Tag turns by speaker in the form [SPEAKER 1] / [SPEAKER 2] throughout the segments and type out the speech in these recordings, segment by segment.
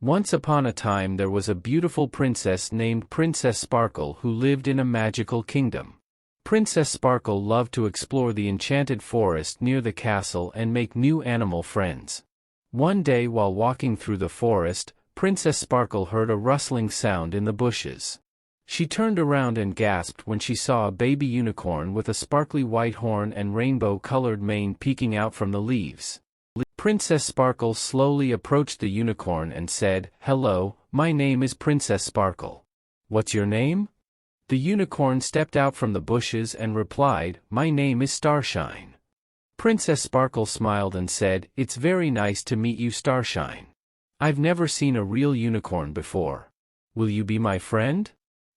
[SPEAKER 1] Once upon a time there was a beautiful princess named Princess Sparkle who lived in a magical kingdom. Princess Sparkle loved to explore the enchanted forest near the castle and make new animal friends. One day while walking through the forest, Princess Sparkle heard a rustling sound in the bushes. She turned around and gasped when she saw a baby unicorn with a sparkly white horn and rainbow-colored mane peeking out from the leaves. Princess Sparkle slowly approached the unicorn and said, "Hello, my name is Princess Sparkle. What's your name?" The unicorn stepped out from the bushes and replied, "My name is Starshine." Princess Sparkle smiled and said, "It's very nice to meet you, Starshine. I've never seen a real unicorn before. Will you be my friend?"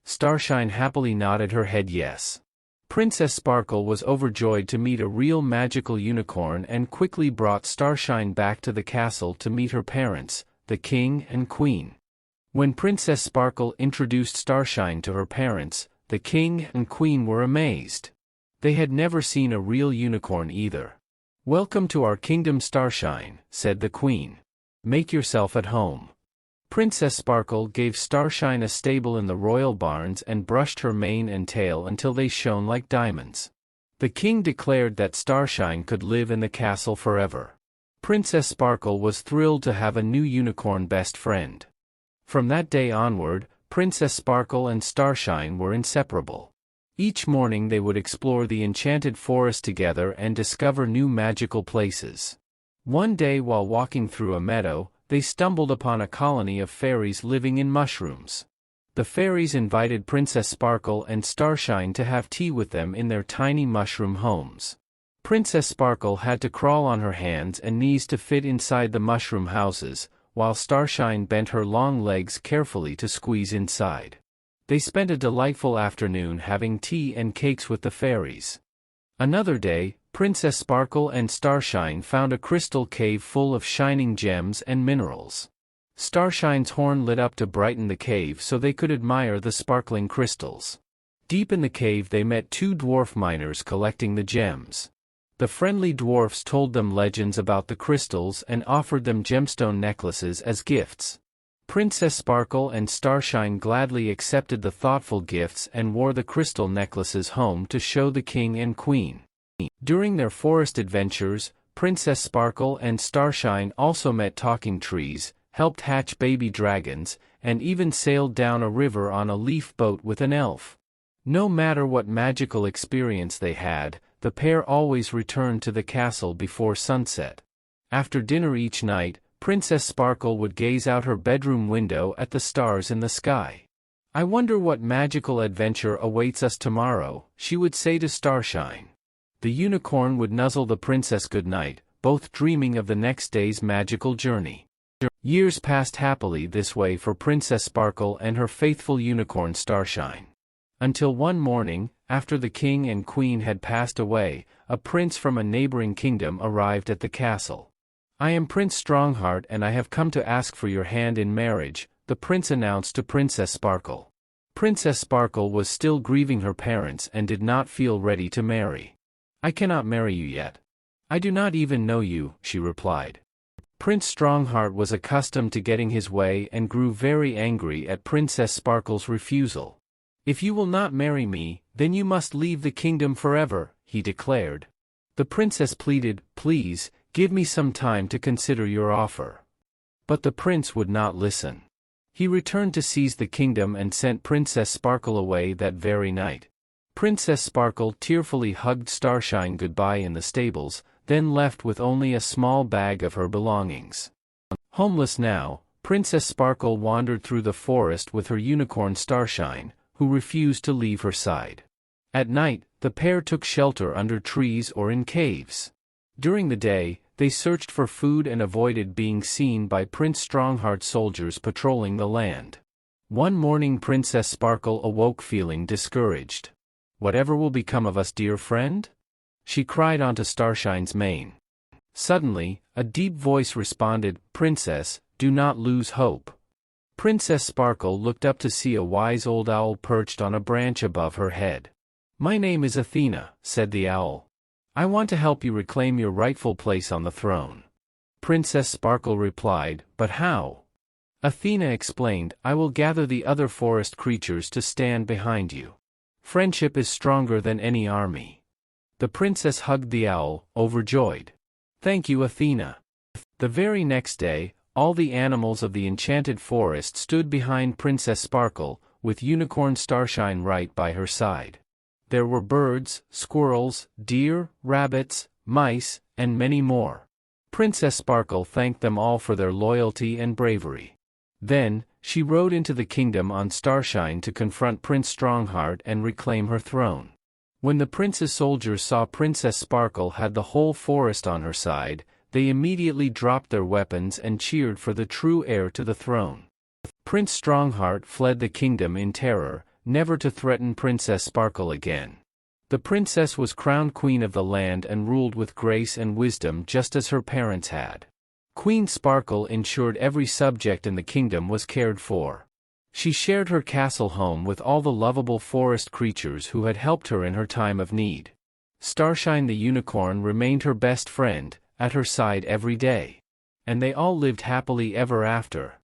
[SPEAKER 1] Starshine happily nodded her head yes. Princess Sparkle was overjoyed to meet a real magical unicorn and quickly brought Starshine back to the castle to meet her parents, the king and queen. When Princess Sparkle introduced Starshine to her parents, the king and queen were amazed. They had never seen a real unicorn either. "Welcome to our kingdom, Starshine," said the queen. "Make yourself at home." Princess Sparkle gave Starshine a stable in the royal barns and brushed her mane and tail until they shone like diamonds. The king declared that Starshine could live in the castle forever. Princess Sparkle was thrilled to have a new unicorn best friend. From that day onward, Princess Sparkle and Starshine were inseparable. Each morning they would explore the enchanted forest together and discover new magical places. One day while walking through a meadow, they stumbled upon a colony of fairies living in mushrooms. The fairies invited Princess Sparkle and Starshine to have tea with them in their tiny mushroom homes. Princess Sparkle had to crawl on her hands and knees to fit inside the mushroom houses, while Starshine bent her long legs carefully to squeeze inside. They spent a delightful afternoon having tea and cakes with the fairies. Another day, Princess Sparkle and Starshine found a crystal cave full of shining gems and minerals. Starshine's horn lit up to brighten the cave so they could admire the sparkling crystals. Deep in the cave they met two dwarf miners collecting the gems. The friendly dwarfs told them legends about the crystals and offered them gemstone necklaces as gifts. Princess Sparkle and Starshine gladly accepted the thoughtful gifts and wore the crystal necklaces home to show the king and queen. During their forest adventures, Princess Sparkle and Starshine also met talking trees, helped hatch baby dragons, and even sailed down a river on a leaf boat with an elf. No matter what magical experience they had, the pair always returned to the castle before sunset. After dinner each night, Princess Sparkle would gaze out her bedroom window at the stars in the sky. "I wonder what magical adventure awaits us tomorrow," she would say to Starshine. The unicorn would nuzzle the princess goodnight, both dreaming of the next day's magical journey. Years passed happily this way for Princess Sparkle and her faithful unicorn Starshine. Until one morning, after the king and queen had passed away, a prince from a neighboring kingdom arrived at the castle. "I am Prince Strongheart and I have come to ask for your hand in marriage," the prince announced to Princess Sparkle. Princess Sparkle was still grieving her parents and did not feel ready to marry. "I cannot marry you yet. I do not even know you," she replied. Prince Strongheart was accustomed to getting his way and grew very angry at Princess Sparkle's refusal. "If you will not marry me, then you must leave the kingdom forever," he declared. The princess pleaded, "Please, give me some time to consider your offer." But the prince would not listen. He returned to seize the kingdom and sent Princess Sparkle away that very night. Princess Sparkle tearfully hugged Starshine goodbye in the stables, then left with only a small bag of her belongings. Homeless now, Princess Sparkle wandered through the forest with her unicorn Starshine, who refused to leave her side. At night, the pair took shelter under trees or in caves. During the day, they searched for food and avoided being seen by Prince Strongheart's soldiers patrolling the land. One morning Princess Sparkle awoke feeling discouraged. "Whatever will become of us, dear friend?" she cried onto Starshine's mane. Suddenly, a deep voice responded, "Princess, do not lose hope." Princess Sparkle looked up to see a wise old owl perched on a branch above her head. "My name is Athena," said the owl. "I want to help you reclaim your rightful place on the throne." Princess Sparkle replied, "But how? Athena explained, "I will gather the other forest creatures to stand behind you. Friendship is stronger than any army." The princess hugged the owl, overjoyed. "Thank you, Athena." The very next day, all the animals of the enchanted forest stood behind Princess Sparkle, with Unicorn Starshine right by her side. There were birds, squirrels, deer, rabbits, mice, and many more. Princess Sparkle thanked them all for their loyalty and bravery. Then, she rode into the kingdom on Starshine to confront Prince Strongheart and reclaim her throne. When the prince's soldiers saw Princess Sparkle had the whole forest on her side, they immediately dropped their weapons and cheered for the true heir to the throne. Prince Strongheart fled the kingdom in terror, never to threaten Princess Sparkle again. The princess was crowned queen of the land and ruled with grace and wisdom just as her parents had. Queen Sparkle ensured every subject in the kingdom was cared for. She shared her castle home with all the lovable forest creatures who had helped her in her time of need. Starshine the unicorn remained her best friend, at her side every day. And they all lived happily ever after.